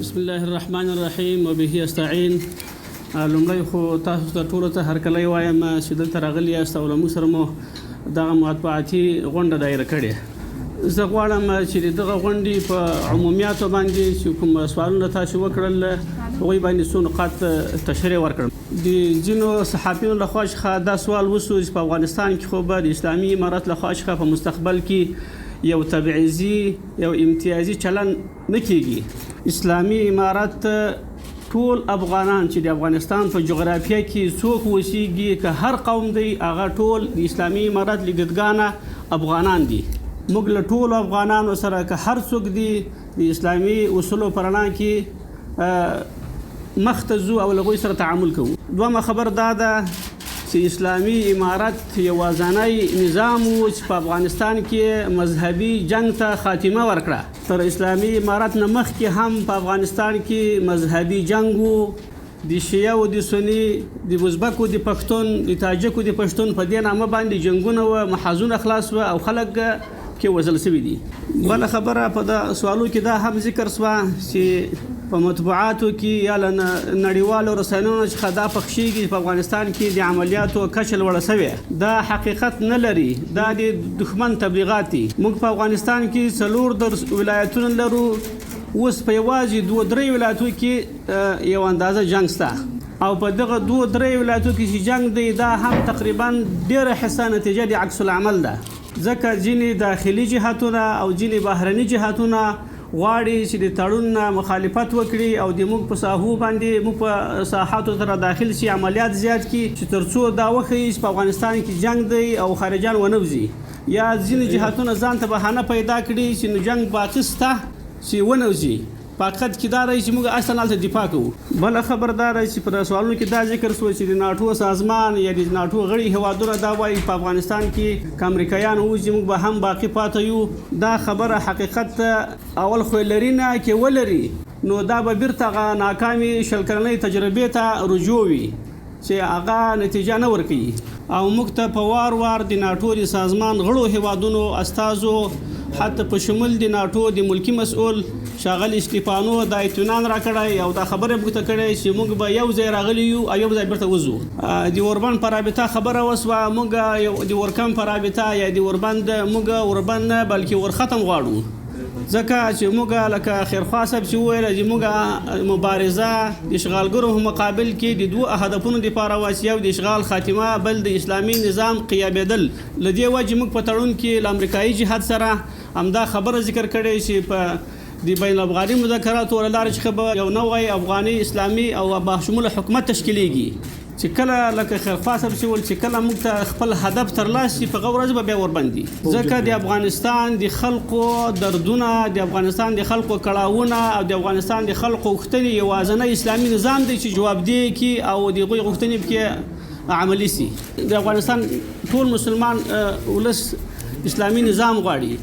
بسم الله الرحمن الرحیم وبه استعین. لومړی خو تاسو ته ټولو ته هرکلی وایم چې دلته راغلي یاست او له موږ سره مو دغه مطبوعاتي غونډه دایره کړې. زه غواړم چې دغه غونډې په عمومیاتو باندې چې کوم سوالونه تاسو وکړل هغوی باندې څو نقاط تشریح ورکړم. د ځینو صحافیانو لخوا څخه دا سوال وشو چې په افغانستان کې خو به د اسلامي امارت لخوا څخه په مستقبل کې یو تبعیضي یو امتیازي چلن نه کیږي. اسلامي امارت ټول افغانان چې د افغانستان په جغرافیه کې څوک اوسیږي که هر قوم دی هغه ټول د اسلامي امارت له دیدګانه افغانان دي. موږ له ټولو افغانانو سره که هر څوک دي د اسلامي اصولو په رڼا کې مخ ته ځو او له هغوی سره تعامل کوو. دویمه خبر دا ده چې اسلامي امارت یوازینی نظام و چې په افغانستان کې مذهبي جنگ ته خاتمه ورکړه. تر اسلامي امارت نه مخکې هم په افغانستان کې مذهبي جنگ و. د شیعه او د سني د ازبکو د پښتون د تاجکو د پښتون په دې نامه باندې جنګونه و، محاذونه خلاص و او خلک کې وژل شوي دي. بله خبره په د سوالو کې دا هم ذکر شوه چې په مطبوعاتو کې یا له نړیوالو رسنیو څخه دا پخشیږي په افغانستان کې د عملیاتو کچه لوړه شوې. دا حقیقت نه لري، دا د دښمن تبلیغات دي. موږ په افغانستان کې 4 ولایتونه لرو، اوس په یوازې 2-3 ولایتو کې یو اندازه جنګ شته او په دغه 2-3 ولایتو کې چې جنګ دی دا هم تقریبا ډېره حساسه نتیجه د عکس العمل ده، ځکه ځینې داخلي جهاتونه او ځینې بهرني جهاتونه غواړي چې د تړون مخالفت وکړي او د موږ په ساحو باندې موږ په ساحاتو سره داخل شي، عملیات زیات کړي چې ترڅو دا وښیي چې په افغانستان کې جنگ دی او خارجان ونه وځي. یا ځینې جهاتونه ځان ته بهانه پیدا کړي چې نو جنگ باقي شته چې ونه وځي. په حقیقت کې دا رایي چې موږ اصلا هلته دفاع کوو. بله خبردار چې پر سوالونو کې دا ذکر شو چې د ناټو سازمان یا د ناټو غړي هیوادونه دا وایي په افغانستان کې که امریکایان وځي موږ به هم باقي پاتې یو. دا خبره حقیقت اول خو لري نه کې ولري نو دا به بیرته هغه ناکامې 20 کلنۍ تجربې ته رجوع وي چې هغه نتیجه نه ورکوي. او موږ ته په وار وار د ناټو د سازمان غړو هیوادونو استازو حتی په شمول د ناټو د ملکی مسؤل ښاغلي سټیفانو دا اطمینان راکړی او دا خبره موږ ته کړې چې موږ به یو ځای راغلي یو او یو ځای بیرته وځو. د اوربند په رابطه خبره وسوه، موږ د اورکم په رابطه یا د اوربند موږ اوربند نه بلکې ورختم غواړو، ځکه چې موږ لکه خیرخوا صاحب چې وویل چې موږ مبارزه د اشغالګرو په مقابل کې د 2 هدفونو دپاره واسي، یو د اشغال خاتمه، بل د اسلامي نظام قیابېدل. له دې وجې موږ په تړون کې له امریکایي جهاد سره همدا خبره ذکر کړې چې په د بین الافغاني مذاکراتو له لارې څخه به یو نوی افغاني اسلامي او باشموله حکومت تشکیلیږي چې کله لکه خیرخوا صاحب چې ویل چې کله موږ ته خپل هدف ترلاسه شي په هغه ورځ به بیا وربندي. ځکه د افغانستان د خلقو دردونه، د افغانستان د خلقو کړاوونه او د افغانستان د خلقو غوښتنې یوازینی اسلامي نظام دی چې جوابدهي کړي او د هغوی غوښتنې پکې عملي سي. د افغانستان ټول مسلمان ولس اسلامي نظام غواړي،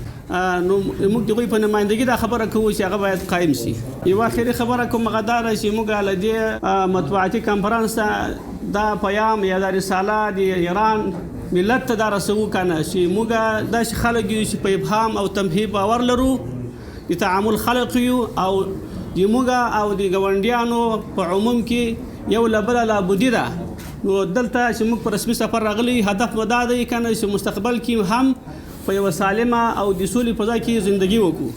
نو موږ د هغوی په نمایندګي دا خبره کوو چې هغه باید قایم سي. یوه اخري خبره کوم هغه دا ده چې موږ له دې مطبوعاتي کنفرانس دا پیام یا دا رساله د ایران ملت ته دا رسوو کنه چې موږ داسې خلک یو چې په ابهام او تمهید باور لرو، د تعامل خلق یو او د موږ او د ګاونډیانو په عموم کې یو له بله لابودي ده. نو دلته چې موږ په رسمي سفر راغلي هدف به دا دی کنه چې مستقبل کې هم په یوه سالمه او د سولې فضا کې زندگی وکړو.